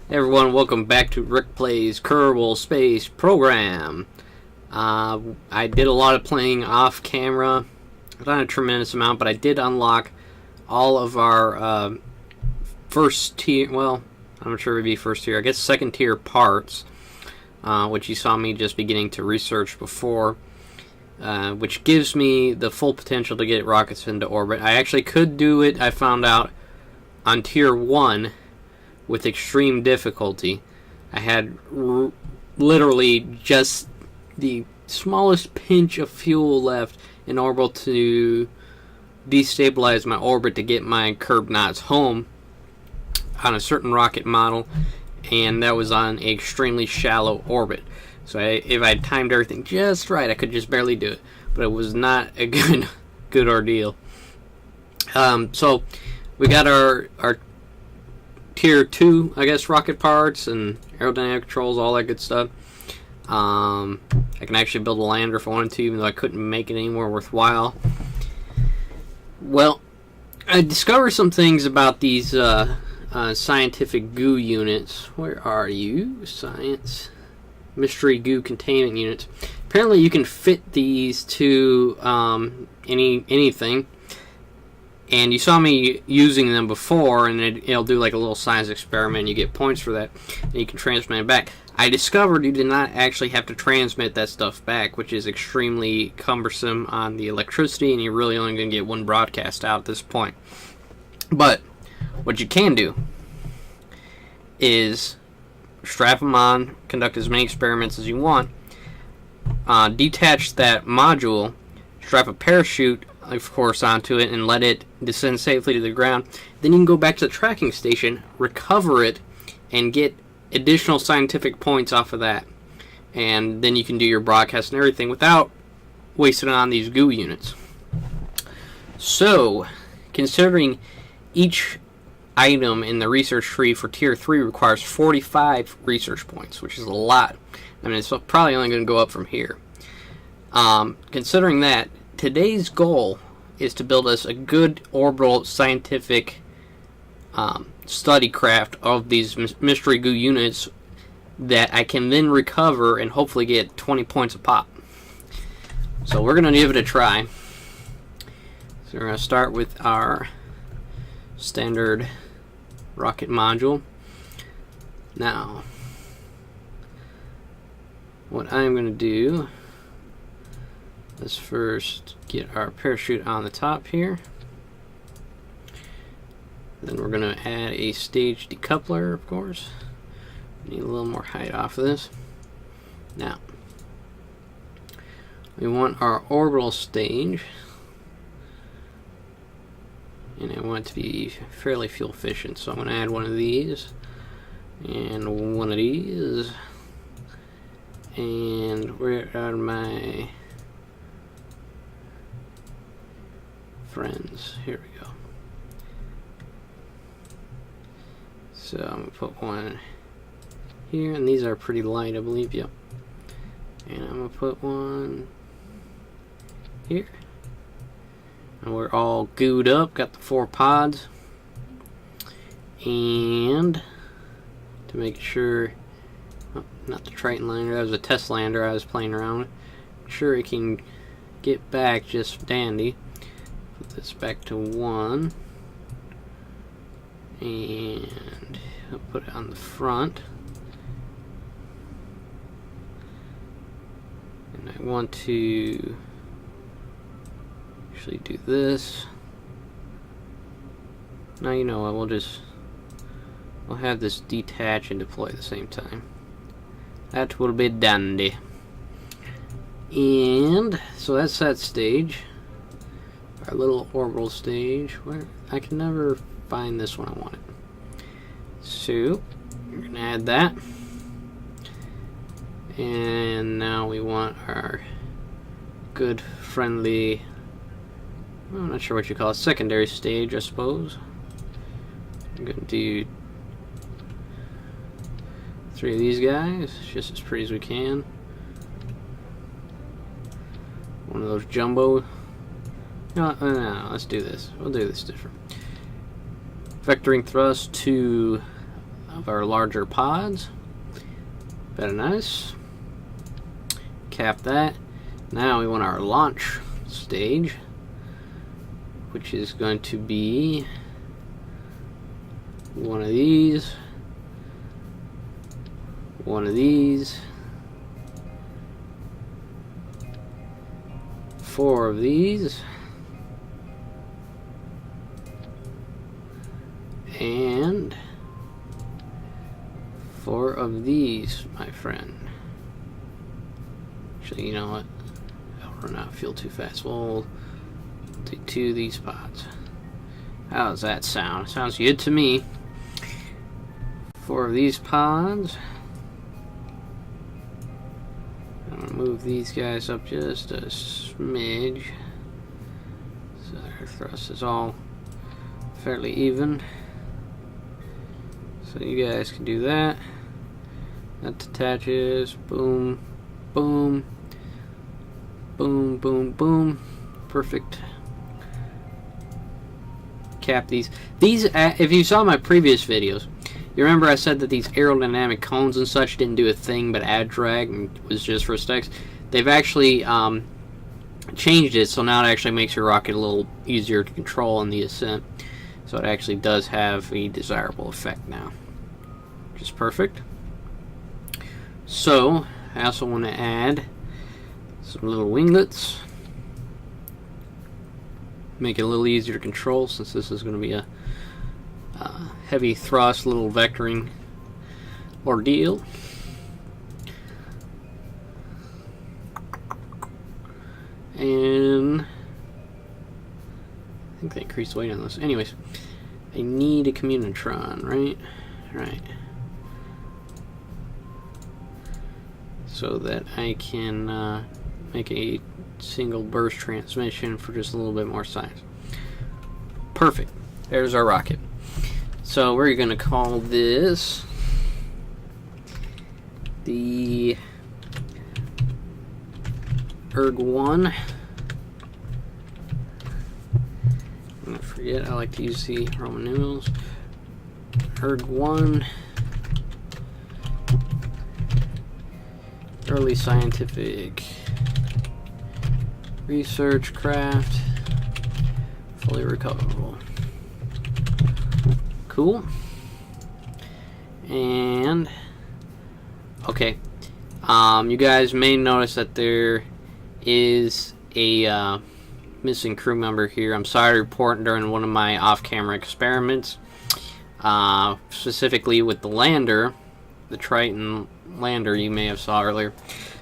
Hey everyone, welcome back to Rick Plays Kerbal Space Program. I did a lot of playing off camera, not a tremendous amount, but I did unlock all of our first tier, well, I'm not sure it would be first tier, I guess second tier parts, which you saw me just beginning to research before, which gives me the full potential to get rockets into orbit. I actually could do it, I found out, on tier 1 with extreme difficulty. I had literally just the smallest pinch of fuel left in orbital to destabilize my orbit to get my curb knots home on a certain rocket model, and that was on an extremely shallow orbit. So if I had timed everything just right, I could just barely do it, but it was not a good ordeal. So we got our tier 2, I guess, rocket parts and aerodynamic controls, all that good stuff. I can actually build a lander if I wanted to, even though I couldn't make it any more worthwhile. Well, I discovered some things about these scientific goo units. Where are you? Science. Mystery goo containment units. Apparently you can fit these to anything. And you saw me using them before, and it'll do like a little science experiment. You get points for that, and you can transmit it back. I discovered you did not actually have to transmit that stuff back, which is extremely cumbersome on the electricity, and you're really only going to get one broadcast out at this point. But what you can do is strap them on, conduct as many experiments as you want, detach that module, strap a parachute, of course, onto it and let it descend safely to the ground. Then you can go back to the tracking station, recover it, and get additional scientific points off of that. And then you can do your broadcast and everything without wasting it on these goo units. So, considering each item in the research tree for tier 3 requires 45 research points, which is a lot. I mean, it's probably only going to go up from here. Considering that, today's goal is to build us a good orbital scientific study craft of these mystery goo units that I can then recover and hopefully get 20 points a pop. So we're going to give it a try. So we're going to start with our standard rocket module. Now, what I'm going to do, let's first get our parachute on the top here. Then we're going to add a stage decoupler, of course. Need a little more height off of this. Now, we want our orbital stage, and I want it to be fairly fuel efficient. So I'm going to add one of these, and one of these, and where are my friends? Here we go. So I'm going to put one here, and these are pretty light, I believe, yep. And I'm going to put one here. And we're all gooed up, got the 4 pods. And to make sure, oh, not the Triton lander, that was a test lander I was playing around with. Make sure it can get back just dandy. Put this back to 1. And I'll put it on the front. And I want to actually do this. Now, you know what, we'll have this detach and deploy at the same time. That will be dandy. And so that's that stage. Our little orbital stage. Where I can never find this one I want it. So we're gonna add that. And now we want our good friendly, I'm not sure what you call it, secondary stage, I suppose. I'm gonna do 3 of these guys, just as pretty as we can. One of those jumbo. No, let's do this. We'll do this different. Vectoring thrust 2 of our larger pods. Very nice. Cap that. Now we want our launch stage, which is going to be one of these, one of these, 4 of these, and 4 of these, my friend. Actually, you know what? I'll not feel too fast. We'll take 2 of these pods. How does that sound? Sounds good to me. 4 of these pods. I'm gonna move these guys up just a smidge, so their thrust is all fairly even. So you guys can do that. That detaches. Boom, boom, boom, boom, boom. Perfect. Cap these. These, if you saw my previous videos, you remember I said that these aerodynamic cones and such didn't do a thing but add drag and was just for sticks. They've actually changed it, so now it actually makes your rocket a little easier to control on the ascent. So it actually does have a desirable effect now, which is perfect. So I also want to add some little winglets. Make it a little easier to control, since this is going to be a heavy thrust little vectoring ordeal. And I think they increased the weight on this. Anyways, I need a communitron, right? Right. So that I can make a single burst transmission for just a little bit more size. Perfect. There's our rocket. So we're going to call this the ERG-1. I forget, I like to use the Roman numerals. ERG-1. Early scientific research craft, fully recoverable. Cool. And okay, you guys may notice that there is a missing crew member here. I'm sorry to report, during one of my off-camera experiments, specifically with the lander, the Triton lander you may have saw earlier,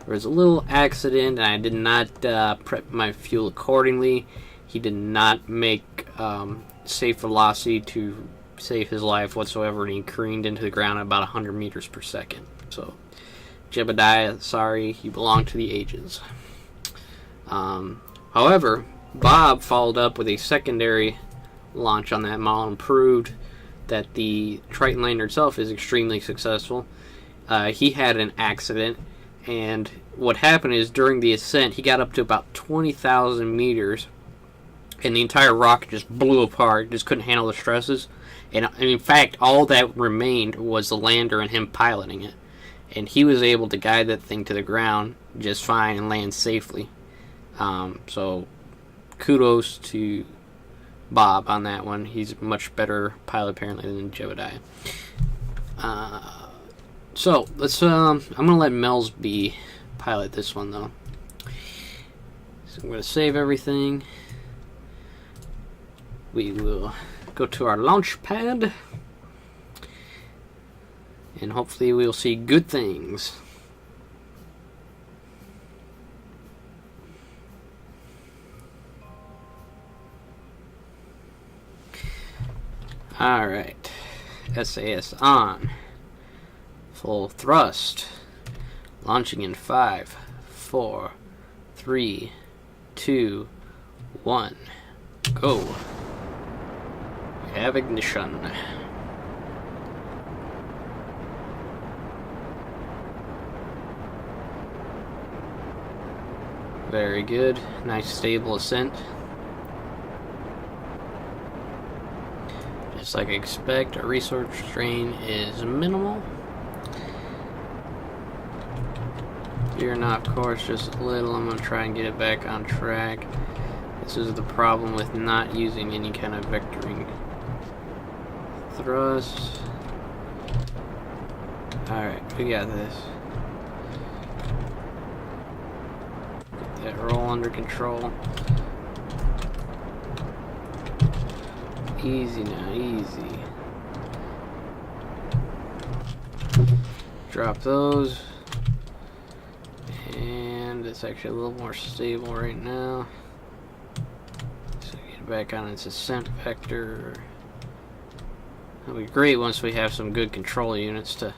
there was a little accident and I did not prep my fuel accordingly. He did not make safe velocity to save his life whatsoever, and he careened into the ground at about 100 meters per second. So Jebediah, sorry, you belong to the ages. However, Bob followed up with a secondary launch on that model and proved that the Triton lander itself is extremely successful. He had an accident, and what happened is during the ascent he got up to about 20,000 meters and the entire rocket just blew apart, just couldn't handle the stresses, and in fact all that remained was the lander and him piloting it, and he was able to guide that thing to the ground just fine and land safely. So kudos to Bob on that one. He's a much better pilot apparently than Jebediah. So let's I'm gonna let Melsby pilot this one though. So I'm gonna save everything. We will go to our launch pad and hopefully we'll see good things. Alright. SAS on. Full thrust. Launching in 5, 4, 3, 2, 1. Go. We have ignition. Very good. Nice stable ascent. Just like I expect, our resource strain is minimal. Fear not, of course, just a little. I'm going to try and get it back on track. This is the problem with not using any kind of vectoring thrust. Alright, we got this. Get that roll under control. Easy now, easy. Drop those. And it's actually a little more stable right now. So get it back on its ascent vector. That'll be great once we have some good control units to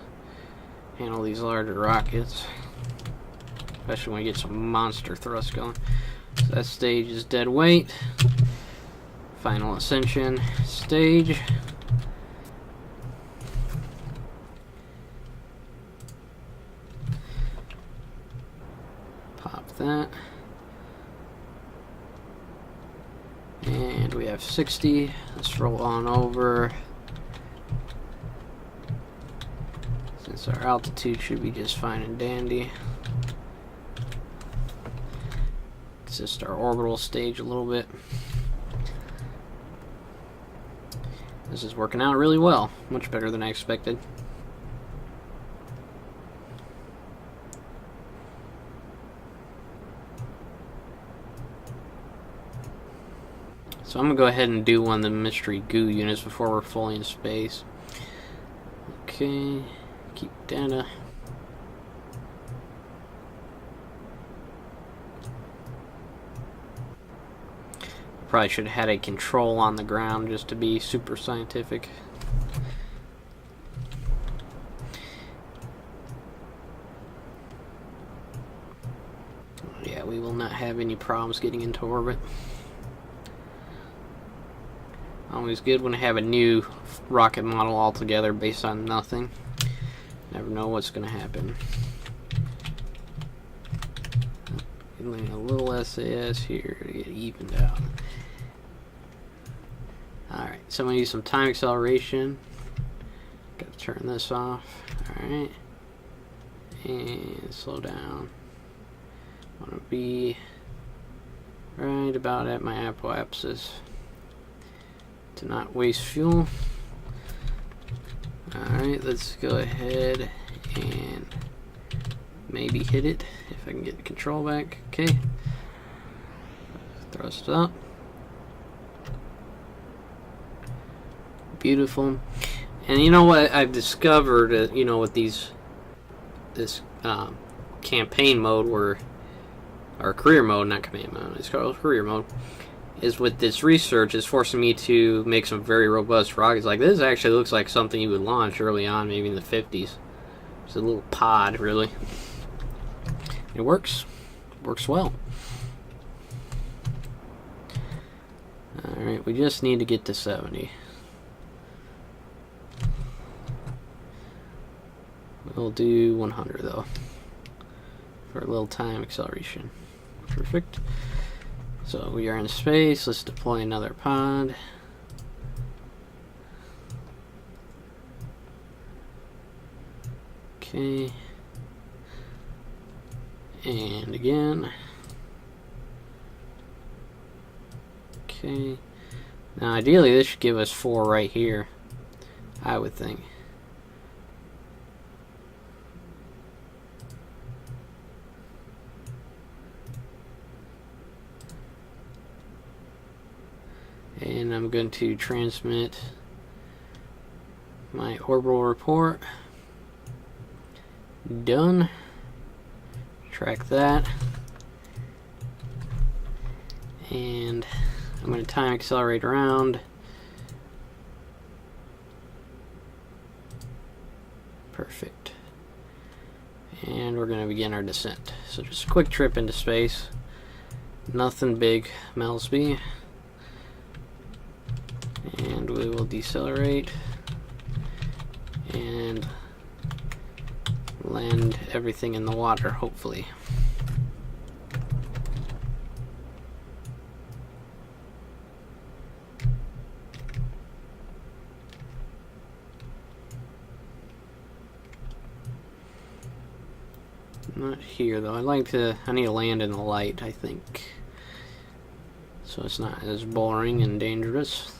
handle these larger rockets. Especially when we get some monster thrust going. So that stage is dead weight. Final ascension stage. Pop that. And we have 60. Let's roll on over. Since our altitude should be just fine and dandy. It's just our orbital stage a little bit. This is working out really well. Much better than I expected. So I'm going to go ahead and do one of the mystery goo units before we're fully in space. Okay. Keep data. Probably should have had a control on the ground just to be super scientific. Yeah, we will not have any problems getting into orbit. Always good when I have a new rocket model altogether based on nothing. Never know what's going to happen. A little SAS here to get evened out. Alright, so I'm going to use some time acceleration. Got to turn this off. Alright. And slow down. I want to be right about at my apoapsis to not waste fuel. Alright, let's go ahead and maybe hit it if I can get the control back. Okay. Thrust up. Beautiful. And you know what I've discovered, you know, with this campaign mode, or career mode, not command mode, it's called career mode, is with this research is forcing me to make some very robust rockets. Like this actually looks like something you would launch early on, maybe in the 50s. It's a little pod, really. It works well. Alright, we just need to get to 70. We'll do 100 though, for a little time acceleration. Perfect. So we are in space. Let's deploy another pod. Okay. And again. Okay. Now ideally this should give us 4 right here, I would think. And I'm going to transmit my orbital report. Done. Track that. And I'm going to time accelerate around Perfect. And we're going to begin our descent. So just a quick trip into space. Nothing big, Melsby. And we will decelerate and land everything in the water, hopefully. Not here though. I need to land in the light, I think. So it's not as boring and dangerous.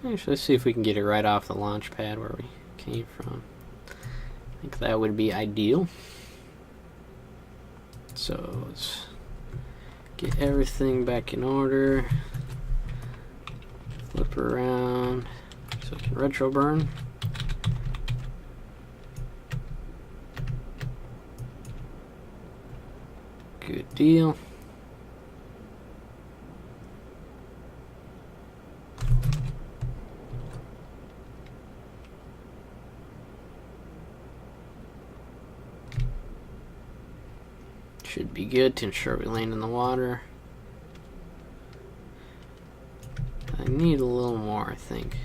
Actually, let's see if we can get it right off the launch pad where we came from. I think that would be ideal. So let's get everything back in order. Flip her around so we can retro burn. Good deal. Should be good to ensure we land in the water. I need a little more, I think.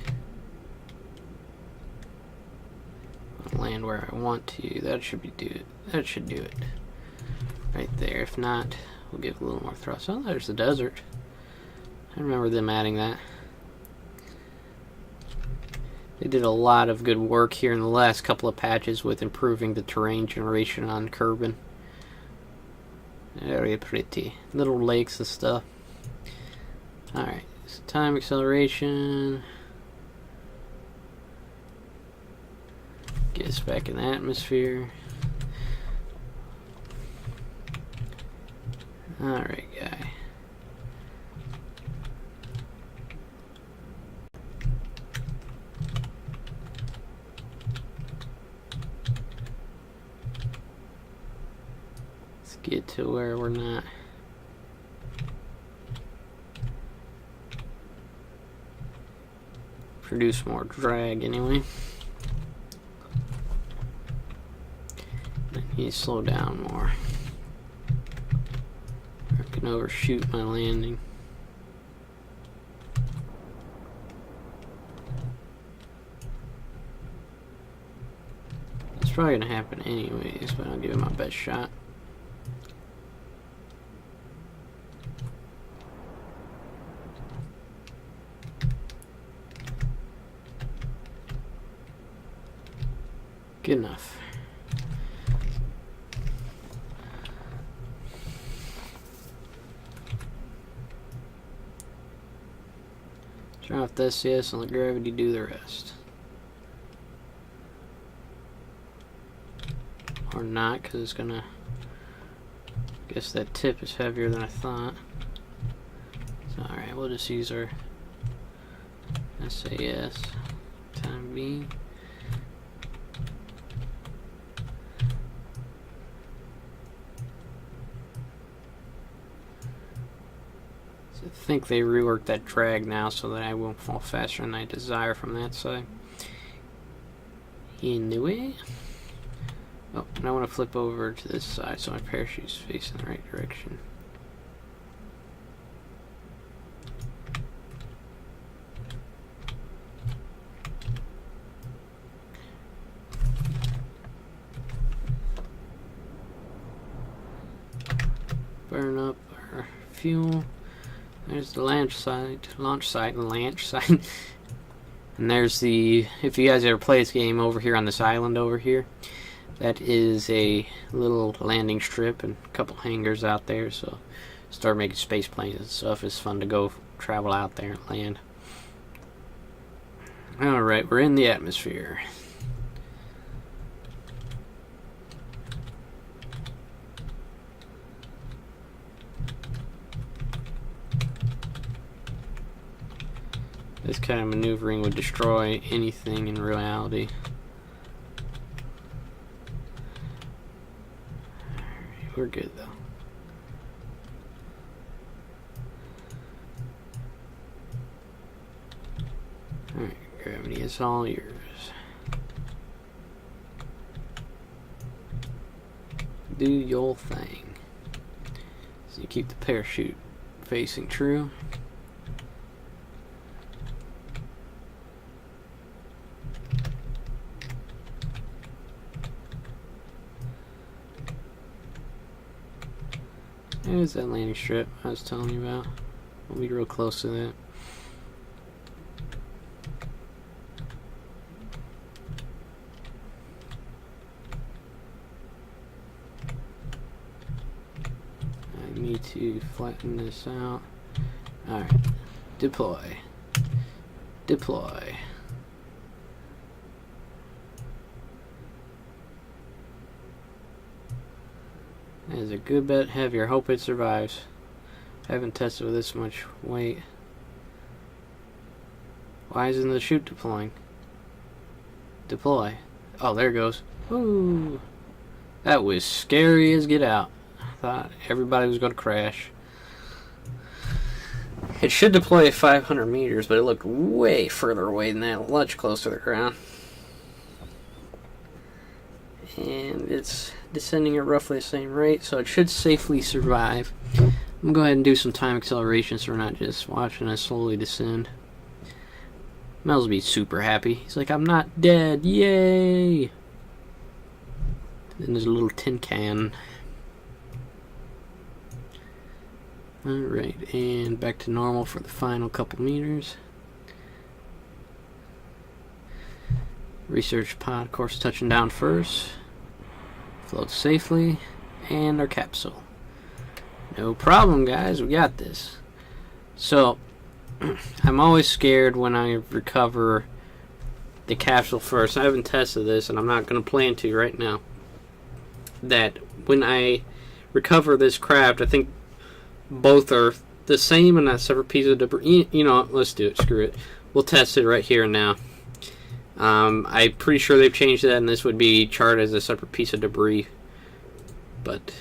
I'll land where I want to. That should do it. Right there. If not, we'll give a little more thrust. Oh, there's the desert. I remember them adding that. They did a lot of good work here in the last couple of patches with improving the terrain generation on Kerbal. Very pretty. Little lakes and stuff. Alright, so time acceleration. Get us back in the atmosphere. Alright, guy. Let's get to where we're not. Produce more drag anyway. I need to slow down more. I can overshoot my landing. It's probably gonna happen anyways, but I'll give it my best shot. Good enough. Turn off the SCS and let gravity do the rest. Or not, because it's gonna... I guess that tip is heavier than I thought. So, alright, we'll just use our SAS time being. I think they reworked that drag now so that I won't fall faster than I desire from that side. Anyway. Oh, and I want to flip over to this side so my parachute's facing the right direction. Burn up our fuel. There's the launch site, and there's the, if you guys ever play this game over here on this island over here, that is a little landing strip and a couple hangars out there, so start making space planes and stuff. It's fun to go travel out there and land. Alright, we're in the atmosphere. This kind of maneuvering would destroy anything in reality. Alright, we're good though. Alright, gravity is all yours. Do your thing. So you keep the parachute facing true. There's that landing strip I was telling you about. We'll be real close to that. I need to flatten this out. Alright. Deploy. Deploy. That is a good bit heavier. Hope it survives. I haven't tested with this much weight. Why isn't the chute deploying? Deploy. Oh, there it goes. Ooh. That was scary as get out. I thought everybody was going to crash. It should deploy at 500 meters, but it looked way further away than that. Much closer to the ground. And it's descending at roughly the same rate, so it should safely survive. I'm going to go ahead and do some time acceleration so we're not just watching it slowly descend. Mel's be super happy. He's like, I'm not dead, yay! Then there's a little tin can. Alright, and back to normal for the final couple meters. Research pod, of course, touching down first. Float safely, and our capsule. No problem, guys, we got this. So, I'm always scared when I recover the capsule first. I haven't tested this, and I'm not going to plan to right now. That when I recover this craft, I think both are the same and not separate pieces of debris. You know, let's do it, screw it. We'll test it right here and now. I'm pretty sure they've changed that, and this would be charted as a separate piece of debris. But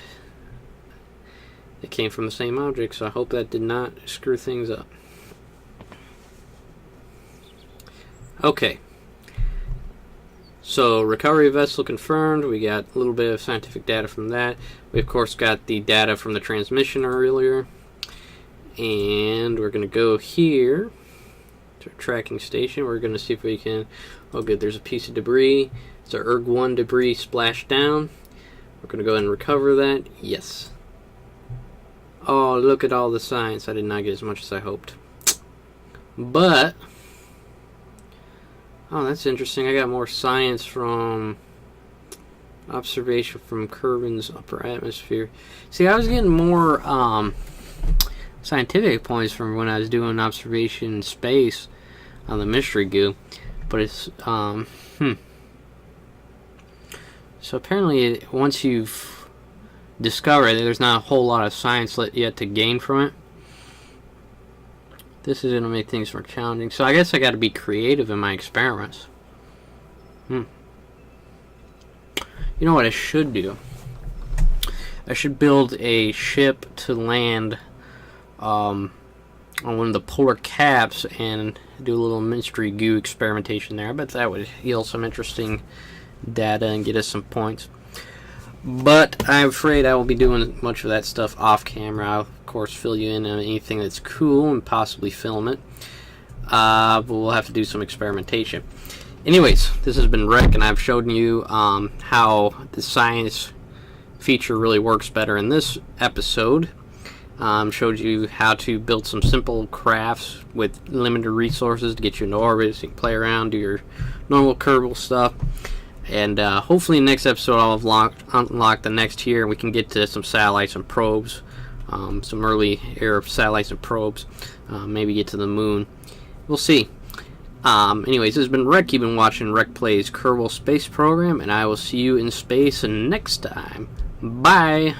it came from the same object, so I hope that did not screw things up. Okay. So, recovery vessel confirmed. We got a little bit of scientific data from that. We, of course, got the data from the transmission earlier. And we're going to go here to our tracking station. We're going to see if we can... Oh, good, there's a piece of debris. It's our ERG-1 debris splashed down. We're going to go ahead and recover that. Yes. Oh, look at all the science. I did not get as much as I hoped. But... Oh, that's interesting. I got more science from observation from Kerbal's upper atmosphere. See, I was getting more scientific points from when I was doing observation in space on the mystery goo. But it's, So apparently, once you've discovered it, there's not a whole lot of science yet to gain from it. This is going to make things more challenging. So I guess I got to be creative in my experiments. You know what I should do? I should build a ship to land on one of the polar caps and do a little mystery goo experimentation there. I bet that would yield some interesting data and get us some points. But I'm afraid I will be doing much of that stuff off camera. I'll, of course, fill you in on anything that's cool and possibly film it. But we'll have to do some experimentation. Anyways, this has been Rick, and I've shown you how the science feature really works better in this episode. Showed you how to build some simple crafts with limited resources to get you into orbit, so you can play around, do your normal Kerbal stuff. And hopefully in the next episode I'll have unlocked the next tier and we can get to some satellites and probes. Some early era satellites and probes. Maybe get to the moon. We'll see. Anyways, this has been Rick. You've been watching Rick Plays Kerbal Space Program, and I will see you in space next time. Bye!